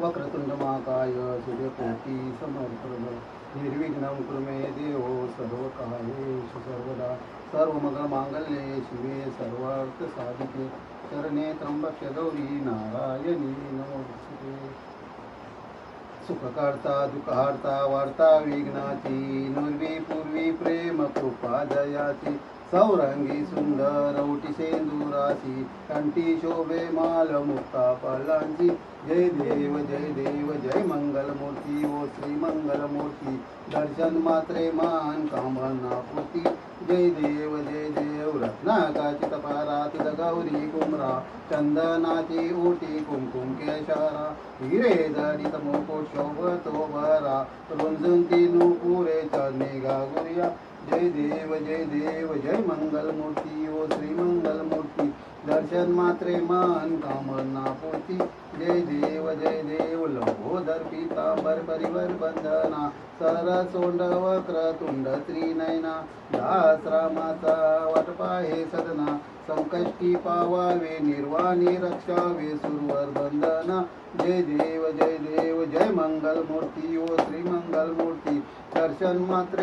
वक्रतुंड महाकाय सूर्यकोटि समप्रभ निर्विघ्नं कुरु मे देव सर्वकार्येषु सर्वदा सर्वमंगलमांगल्ये शिवे सर्वार्थसाधिके शरणे त्र्यंबके गौरी नारायणी नमोस्तुते. सुखकर्ता दुःखहर्ता वार्ता विघ्नाची नुर्वी पूर्वी प्रेम कृपा दयाची सौरंगी सुंदर उटी सेंदुराची कंठी शोभे माल मुक्ता फलांची जय देव जय मंगलमूर्ती ओ श्री मंगलमूर्ती दर्शन मात्रे मान कामना पूर्ती जय देव रत्नाकाची तपारात गौरी कुमरा चंदनाची ओटी कुमकुम केशारा हिरे जडित मुकुट शोभतो बरा रुंजून नुपुरे चरणे गागुरिया जय देव जय मंगलमूर्ती ओ श्री मंगलमूर्ती दर्शन मात्रे मान कामना पूर्ती जय देव लंबोदर पीतांबर परिवर बंधना सरसोंड वक्रतुंड त्रिनयना दास रामाचा वाटपाहे सदना संकष्टी पावावे निर्वाणी रक्षावे सुरवर बंधना जय देव जय मंगलमूर्ती ओ श्री मंगलमूर्ती दर्शन मात्रे